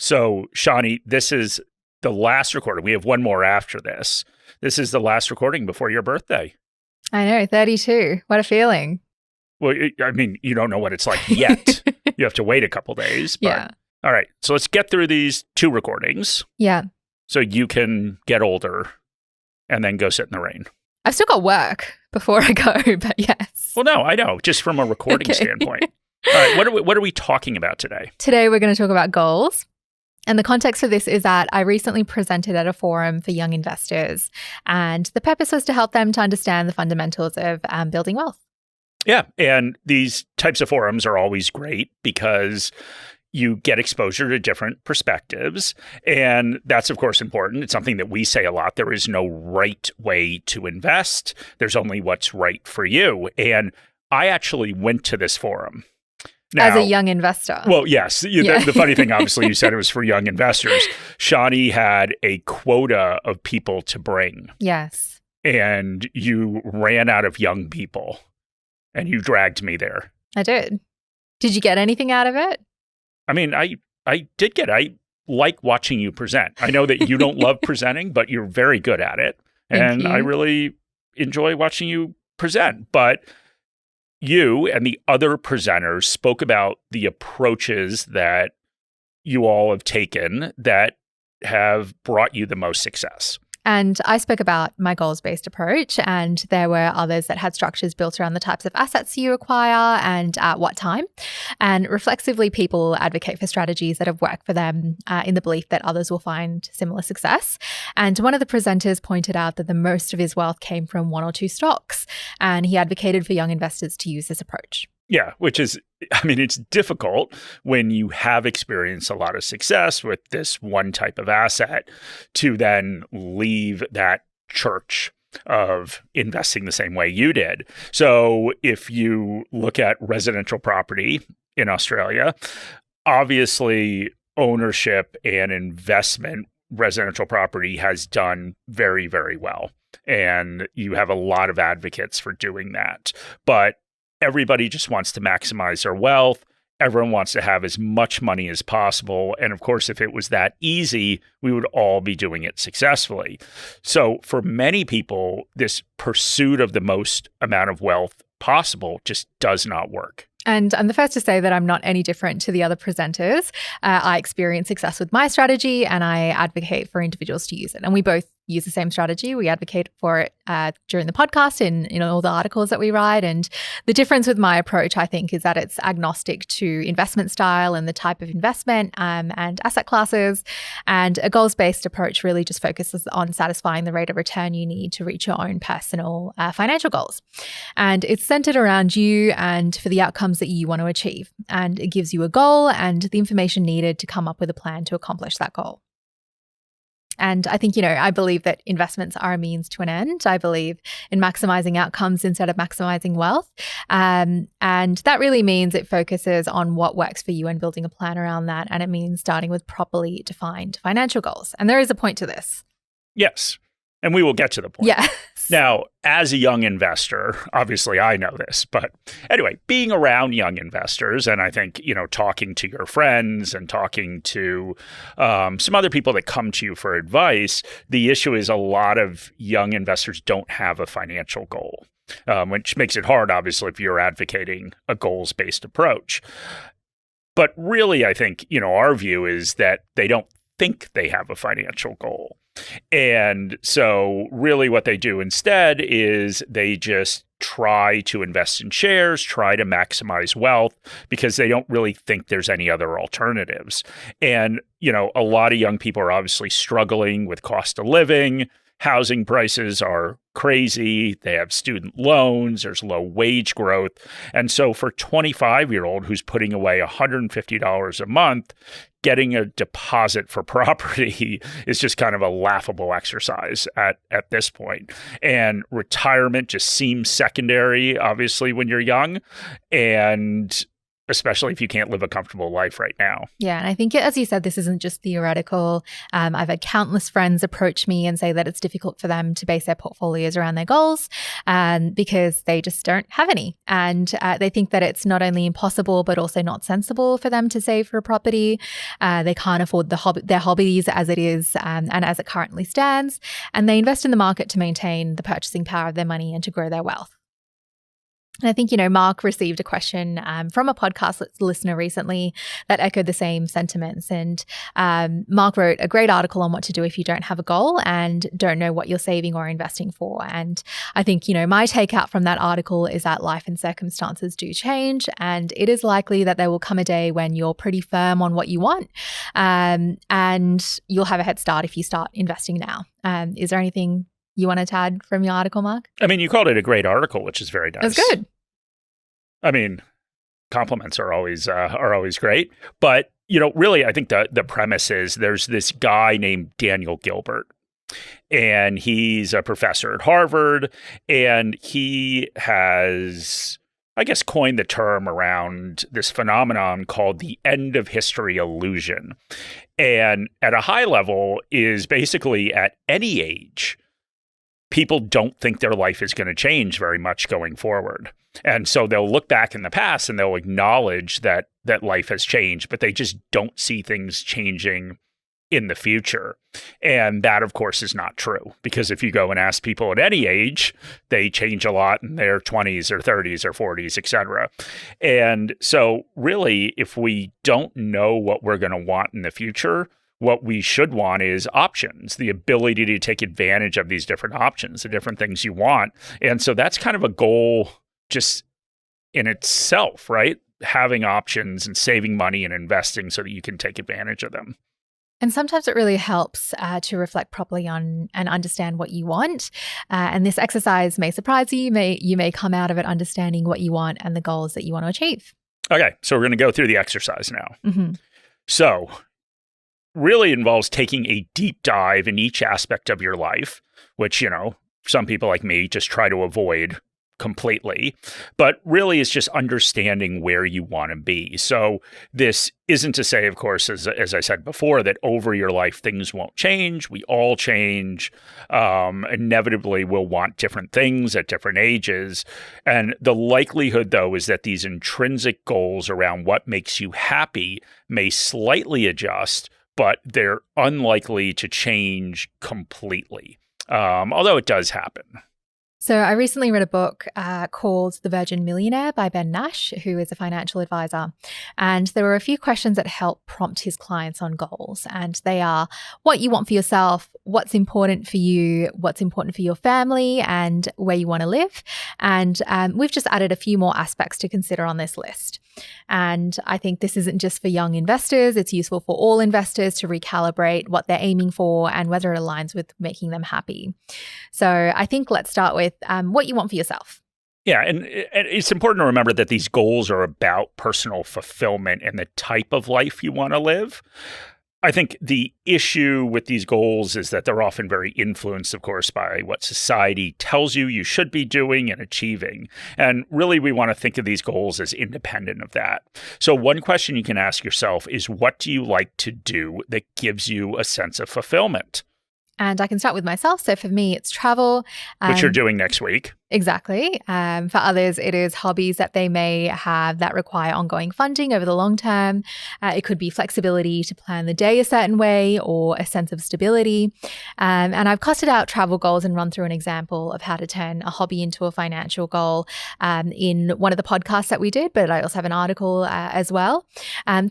So, Shani, this is the last recording. We have one more after this. This is the last recording before your birthday. I know, 32. What a feeling. Well, I mean, you don't know what it's like yet. You have to wait a couple days. But, Yeah. All right. So let's get through these 2 recordings. Yeah. So you can get older and then go sit in the rain. I've still got work before I go, but yes. Well, no, I know. Just from a recording standpoint. All right. What are we talking about today? Today, we're going to talk about goals. And the context of this is that I recently presented at a forum for young investors, and the purpose was to help them to understand the fundamentals of building wealth. Yeah. And these types of forums are always great because you get exposure to different perspectives. And that's, of course, important. It's something that we say a lot. There is no right way to invest. There's only what's right for you. And I actually went to this forum. Now, as a young investor. Well, yes. The funny thing, obviously, you said it was for young investors. Shani had a quota of people to bring. Yes. And you ran out of young people and you dragged me there. I did. Did you get anything out of it? I mean, I like watching you present. I know that you don't love presenting, but you're very good at it. Thank you. I really enjoy watching you present. But you and the other presenters spoke about the approaches that you all have taken that have brought you the most success. And I spoke about my goals-based approach, and there were others that had structures built around the types of assets you acquire and at what time. And reflexively, people advocate for strategies that have worked for them in the belief that others will find similar success. And one of the presenters pointed out that the most of his wealth came from 1 or 2 stocks, and he advocated for young investors to use this approach. Yeah, which is, I mean, it's difficult when you have experienced a lot of success with this one type of asset to then leave that church of investing the same way you did. So if you look at residential property in Australia, obviously ownership and investment, residential property has done very, very well. And you have a lot of advocates for doing that. But everybody just wants to maximize their wealth. Everyone wants to have as much money as possible. And of course, if it was that easy, we would all be doing it successfully. So for many people, this pursuit of the most amount of wealth possible just does not work. And I'm the first to say that I'm not any different to the other presenters. I experience success with my strategy, and I advocate for individuals to use it. And we both use the same strategy. We advocate for it during the podcast in all the articles that we write. And the difference with my approach, I think, is that it's agnostic to investment style and the type of investment and asset classes. And a goals-based approach really just focuses on satisfying the rate of return you need to reach your own personal financial goals. And it's centered around you and for the outcomes that you want to achieve. And it gives you a goal and the information needed to come up with a plan to accomplish that goal. And I think, I believe that investments are a means to an end. I believe in maximizing outcomes instead of maximizing wealth. And that really means it focuses on what works for you and building a plan around that. And it means starting with properly defined financial goals. And there is a point to this. Yes. And we will get to the point. Yes. Now, as a young investor, obviously I know this, but anyway, being around young investors, and I think, talking to your friends and talking to some other people that come to you for advice, the issue is a lot of young investors don't have a financial goal, which makes it hard, obviously, if you're advocating a goals-based approach. But really, I think, our view is that they don't think they have a financial goal. And so really what they do instead is they just try to invest in shares, try to maximize wealth because they don't really think there's any other alternatives. And, a lot of young people are obviously struggling with cost of living. Housing prices are crazy. They have student loans. There's low wage growth. And so for a 25-year-old who's putting away $150 a month, getting a deposit for property is just kind of a laughable exercise at this point. And retirement just seems secondary, obviously, when you're young. And especially if you can't live a comfortable life right now. Yeah. And I think, as you said, this isn't just theoretical. I've had countless friends approach me and say that it's difficult for them to base their portfolios around their goals because they just don't have any. And they think that it's not only impossible, but also not sensible for them to save for a property. They can't afford their hobbies as it is and as it currently stands. And they invest in the market to maintain the purchasing power of their money and to grow their wealth. And I think, Mark received a question from a podcast listener recently that echoed the same sentiments. And Mark wrote a great article on what to do if you don't have a goal and don't know what you're saving or investing for. And I think, my takeout from that article is that life and circumstances do change. And it is likely that there will come a day when you're pretty firm on what you want. And you'll have a head start if you start investing now. Is there anything you wanted to add from your article, Mark? I mean, you called it a great article, which is very nice. That's good. I mean, compliments are always great. But, really, I think the premise is there's this guy named Daniel Gilbert, and he's a professor at Harvard, and he has, I guess, coined the term around this phenomenon called the end of history illusion. And at a high level is basically at any age, people don't think their life is going to change very much going forward. And so they'll look back in the past and they'll acknowledge that life has changed, but they just don't see things changing in the future. And that, of course, is not true, because if you go and ask people at any age, they change a lot in their 20s or 30s or 40s, etc. And so really, if we don't know what we're going to want in the future, what we should want is options, the ability to take advantage of these different options, the different things you want. And so that's kind of a goal just in itself, right? Having options and saving money and investing so that you can take advantage of them. And sometimes it really helps to reflect properly on and understand what you want. And this exercise may surprise you. You may come out of it understanding what you want and the goals that you want to achieve. Okay, so we're going to go through the exercise now. Mm-hmm. So really involves taking a deep dive in each aspect of your life, which, some people like me just try to avoid completely, but really is just understanding where you want to be. So this isn't to say, of course, as I said before, that over your life, things won't change. We all change. Inevitably, we'll want different things at different ages. And the likelihood, though, is that these intrinsic goals around what makes you happy may slightly adjust, but they're unlikely to change completely, although it does happen. So I recently read a book called The Virgin Millionaire by Ben Nash, who is a financial advisor. And there were a few questions that help prompt his clients on goals. And they are what you want for yourself, what's important for you, what's important for your family, and where you want to live. And we've just added a few more aspects to consider on this list. And I think this isn't just for young investors. It's useful for all investors to recalibrate what they're aiming for and whether it aligns with making them happy. So I think let's start with what you want for yourself. Yeah, and it's important to remember that these goals are about personal fulfillment and the type of life you want to live. I think the issue with these goals is that they're often very influenced, of course, by what society tells you should be doing and achieving. And really, we want to think of these goals as independent of that. So one question you can ask yourself is, what do you like to do that gives you a sense of fulfillment? And I can start with myself. So for me, it's travel. Which you're doing next week. Exactly. For others, it is hobbies that they may have that require ongoing funding over the long term. It could be flexibility to plan the day a certain way or a sense of stability. And I've costed out travel goals and run through an example of how to turn a hobby into a financial goal in one of the podcasts that we did, but I also have an article as well.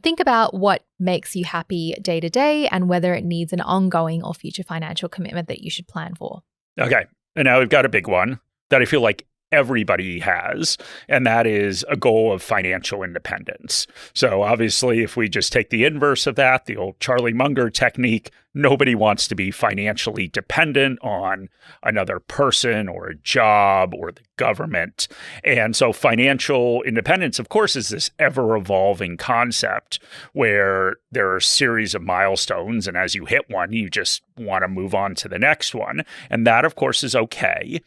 Think about what makes you happy day to day and whether it needs an ongoing or future financial commitment that you should plan for. Okay. And now we've got a big one that I feel like everybody has, and that is a goal of financial independence. So obviously, if we just take the inverse of that, the old Charlie Munger technique, nobody wants to be financially dependent on another person or a job or the government. And so financial independence, of course, is this ever-evolving concept where there are a series of milestones, and as you hit one, you just want to move on to the next one. And that, of course, is okay.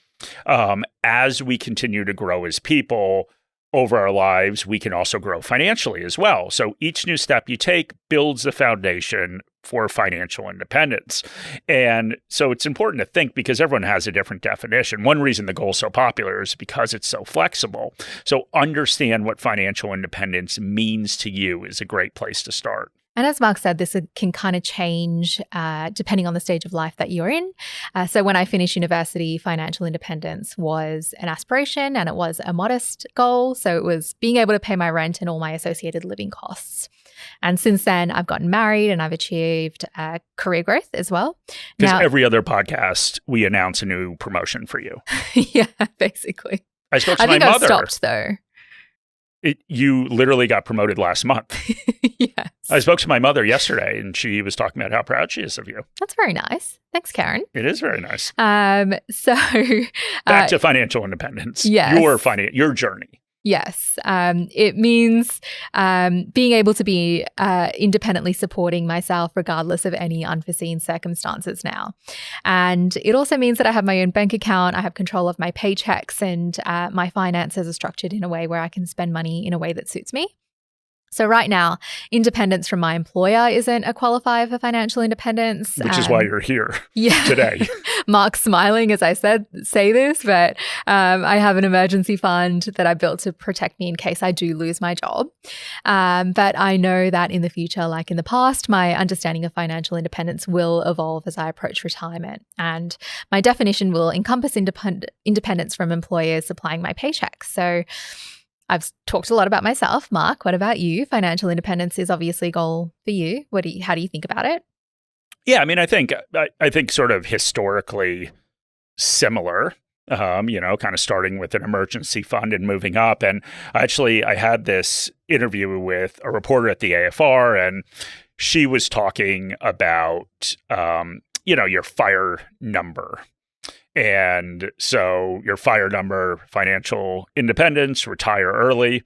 As we continue to grow as people, over our lives, we can also grow financially as well. So each new step you take builds the foundation for financial independence. And so it's important to think, because everyone has a different definition. One reason the goal is so popular is because it's so flexible. So understand what financial independence means to you is a great place to start. And as Mark said, this can kind of change depending on the stage of life that you're in. So when I finished university, financial independence was an aspiration and it was a modest goal. So it was being able to pay my rent and all my associated living costs. And since then, I've gotten married and I've achieved career growth as well. Because every other podcast, we announce a new promotion for you. Yeah, basically. I spoke to my mother. I think I've stopped though. You literally got promoted last month. Yes. I spoke to my mother yesterday and she was talking about how proud she is of you. That's very nice. Thanks, Karen. It is very nice. So back to financial independence. Yes. Your journey. Yes. It means being able to be independently supporting myself regardless of any unforeseen circumstances now. And it also means that I have my own bank account, I have control of my paychecks, and my finances are structured in a way where I can spend money in a way that suits me. So right now, independence from my employer isn't a qualifier for financial independence. Which is why you're here today. Mark's smiling as I say this, but I have an emergency fund that I built to protect me in case I do lose my job. But I know that in the future, like in the past, my understanding of financial independence will evolve as I approach retirement. And my definition will encompass independence from employers supplying my paychecks. So I've talked a lot about myself. Mark, what about you? Financial independence is obviously a goal for you. How do you think about it? Yeah, I mean, I think sort of historically similar, kind of starting with an emergency fund and moving up. And actually, I had this interview with a reporter at the AFR, and she was talking about, your FIRE number. And so your FIRE number, financial independence, retire early.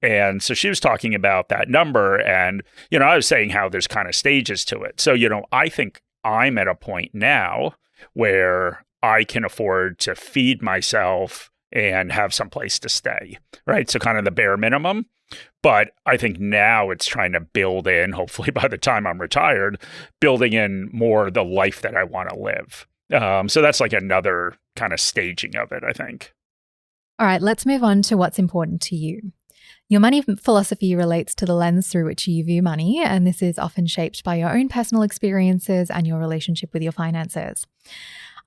And so she was talking about that number. And, I was saying how there's kind of stages to it. So, I think I'm at a point now where I can afford to feed myself and have some place to stay, right? So kind of the bare minimum. But I think now it's trying to build in, hopefully by the time I'm retired, building in more the life that I want to live. So that's like another kind of staging of it, I think. All right, let's move on to what's important to you. Your money philosophy relates to the lens through which you view money, and this is often shaped by your own personal experiences and your relationship with your finances.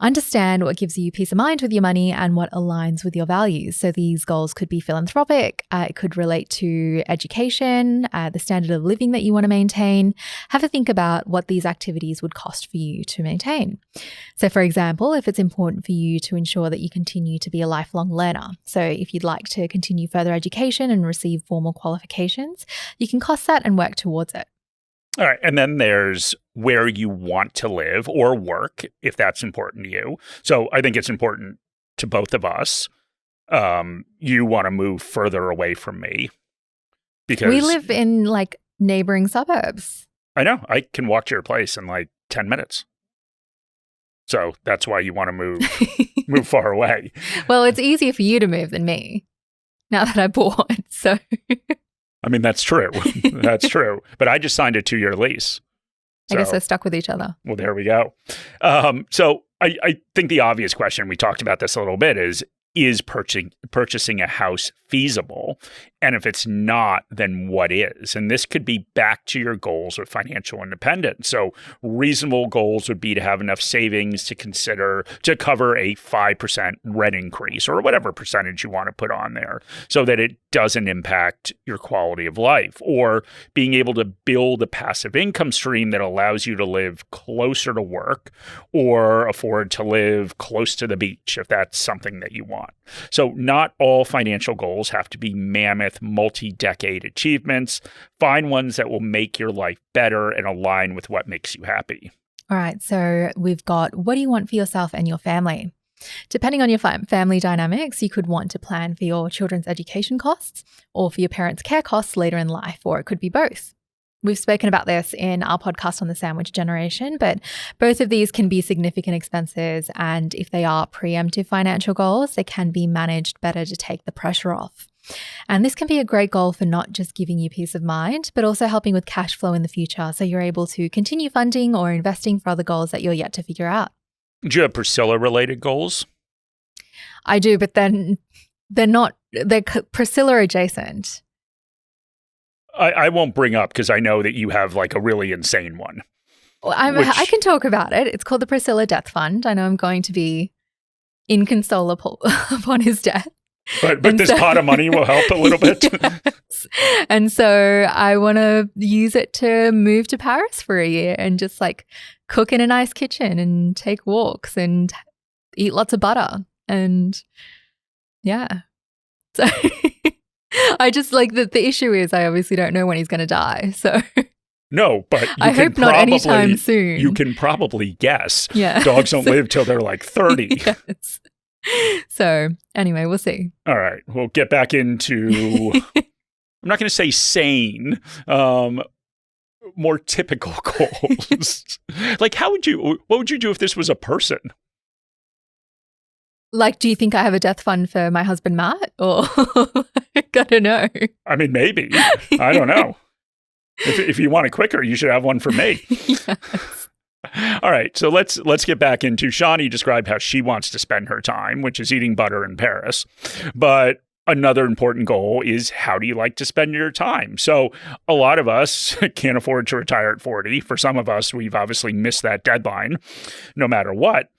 Understand what gives you peace of mind with your money and what aligns with your values. So these goals could be philanthropic, it could relate to education, the standard of living that you want to maintain. Have a think about what these activities would cost for you to maintain. So for example, if it's important for you to ensure that you continue to be a lifelong learner, so if you'd like to continue further education and receive formal qualifications, you can cost that and work towards it. All right. And then there's where you want to live or work, if that's important to you. So I think it's important to both of us. You want to move further away from me because we live in like neighboring suburbs. I know. I can walk to your place in like 10 minutes. So that's why you want to move far away. Well, it's easier for you to move than me now that I bought. So I mean, that's true. That's true. But I just signed a 2-year lease. I guess we're stuck with each other. Well, there we go. So I think the obvious question, we talked about this a little bit, is purchasing a house feasible? And if it's not, then what is? And this could be back to your goals with financial independence. So reasonable goals would be to have enough savings to cover a 5% rent increase or whatever percentage you want to put on there so that it doesn't impact your quality of life, or being able to build a passive income stream that allows you to live closer to work or afford to live close to the beach if that's something that you want. So not all financial goals have to be mammoth, multi-decade achievements. Find ones that will make your life better and align with what makes you happy. All right. So we've got, what do you want for yourself and your family? Depending on your family dynamics, you could want to plan for your children's education costs or for your parents' care costs later in life, or it could be both. We've spoken about this in our podcast on the sandwich generation, but both of these can be significant expenses. And if they are preemptive financial goals, they can be managed better to take the pressure off. And this can be a great goal for not just giving you peace of mind, but also helping with cash flow in the future. So you're able to continue funding or investing for other goals that you're yet to figure out. Do you have Priscilla-related goals? I do, but then they're Priscilla adjacent. I won't bring up because I know that you have like a really insane one. Well, I can talk about it. It's called the Priscilla Death Fund. I know I'm going to be inconsolable upon his death. But this pot of money will help a little bit. Yes. And so I want to use it to move to Paris for a year and just like cook in a nice kitchen and take walks and eat lots of butter. And yeah. So I just like the issue is I obviously don't know when he's going to die. So no, but I hope not anytime soon. You can probably guess. Yeah. Dogs don't live till they're like 30. Yes. So anyway, we'll see. All right. We'll get back into, I'm not going to say sane, more typical goals. Like what would you do if this was a person? Like, do you think I have a death fund for my husband, Matt? Or I don't know. I mean, maybe. I don't know. If you want it quicker, you should have one for me. Yes. All right, so let's get back into Shani described how she wants to spend her time, which is eating butter in Paris. But another important goal is how do you like to spend your time? So a lot of us can't afford to retire at 40. For some of us, we've obviously missed that deadline, no matter what.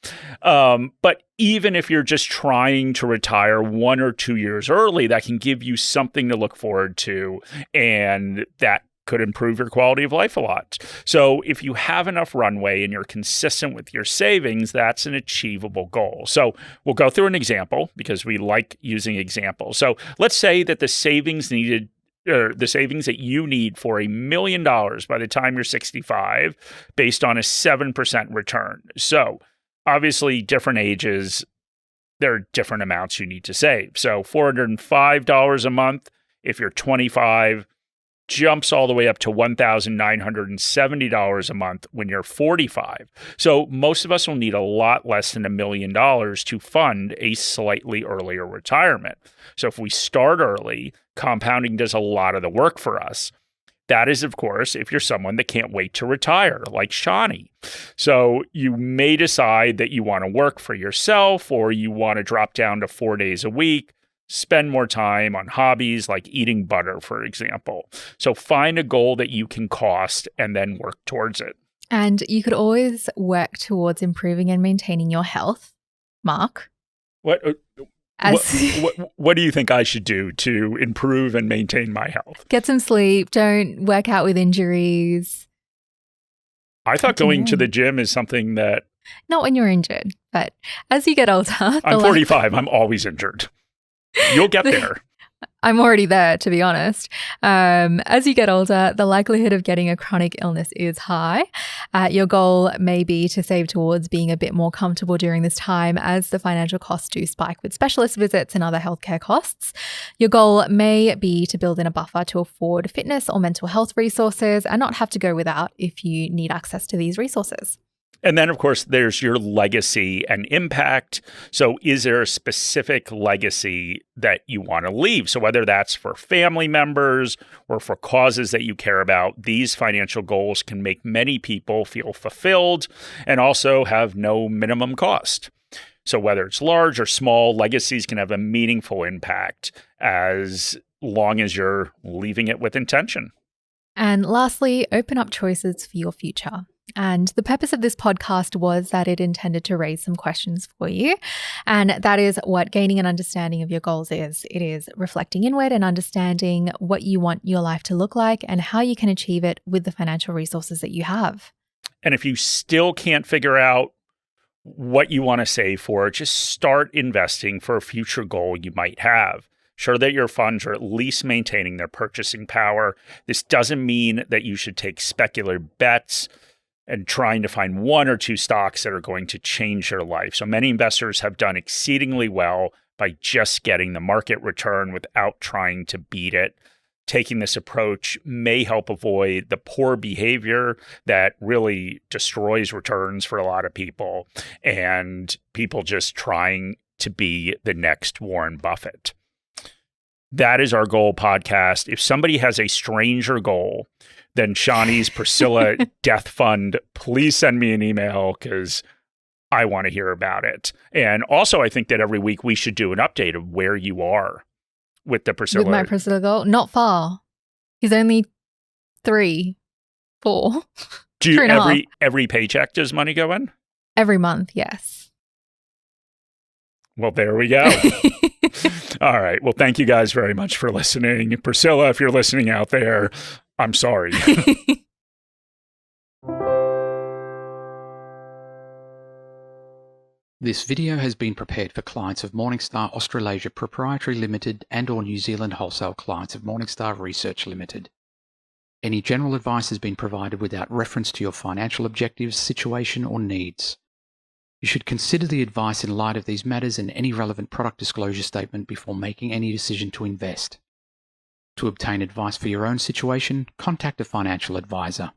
But even if you're just trying to retire 1 or 2 years early, that can give you something to look forward to, and that could improve your quality of life a lot. So if you have enough runway and you're consistent with your savings, that's an achievable goal. So we'll go through an example because we like using examples. So let's say that the savings that you need for $1 million by the time you're 65, based on a 7% return. So obviously different ages, there are different amounts you need to save. So $405 a month if you're 25, jumps all the way up to $1,970 a month when you're 45. So most of us will need a lot less than $1 million to fund a slightly earlier retirement. So if we start early, compounding does a lot of the work for us. That is, of course, if you're someone that can't wait to retire, like Shani. So you may decide that you want to work for yourself, or you want to drop down to 4 days a week, spend more time on hobbies like eating butter, for example. So find a goal that you can cost and then work towards it. And you could always work towards improving and maintaining your health, Mark. What do you think I should do to improve and maintain my health? Get some sleep. Don't work out with injuries. I thought going to the gym is something that... Not when you're injured, but as you get older... I'm 45. I'm always injured. You'll get there. I'm already there, to be honest. As you get older, the likelihood of getting a chronic illness is high. Your goal may be to save towards being a bit more comfortable during this time, as the financial costs do spike with specialist visits and other healthcare costs. Your goal may be to build in a buffer to afford fitness or mental health resources and not have to go without if you need access to these resources. And then, of course, there's your legacy and impact. So is there a specific legacy that you want to leave? So whether that's for family members or for causes that you care about, these financial goals can make many people feel fulfilled and also have no minimum cost. So whether it's large or small, legacies can have a meaningful impact as long as you're leaving it with intention. And lastly, open up choices for your future. And the purpose of this podcast was that it intended to raise some questions for you. And that is what gaining an understanding of your goals is. It is reflecting inward and understanding what you want your life to look like and how you can achieve it with the financial resources that you have. And if you still can't figure out what you want to save for, just start investing for a future goal you might have. Sure that your funds are at least maintaining their purchasing power. This doesn't mean that you should take speculative bets and trying to find 1 or 2 stocks that are going to change your life. So many investors have done exceedingly well by just getting the market return without trying to beat it. Taking this approach may help avoid the poor behavior that really destroys returns for a lot of people, and people just trying to be the next Warren Buffett. That is our goal podcast. If somebody has a stranger goal than Shani's Priscilla Death Fund, please send me an email because I want to hear about it. And also, I think that every week we should do an update of where you are with the Priscilla. With my Priscilla goal? Not far. He's only 3, 4. Do you every paycheck does money go in? Every month, yes. Well, there we go. All right. Well, thank you guys very much for listening. Priscilla, if you're listening out there, I'm sorry. This video has been prepared for clients of Morningstar Australasia Proprietary Limited and/or New Zealand wholesale clients of Morningstar Research Limited. Any general advice has been provided without reference to your financial objectives, situation, or needs. You should consider the advice in light of these matters and any relevant product disclosure statement before making any decision to invest. To obtain advice for your own situation, contact a financial advisor.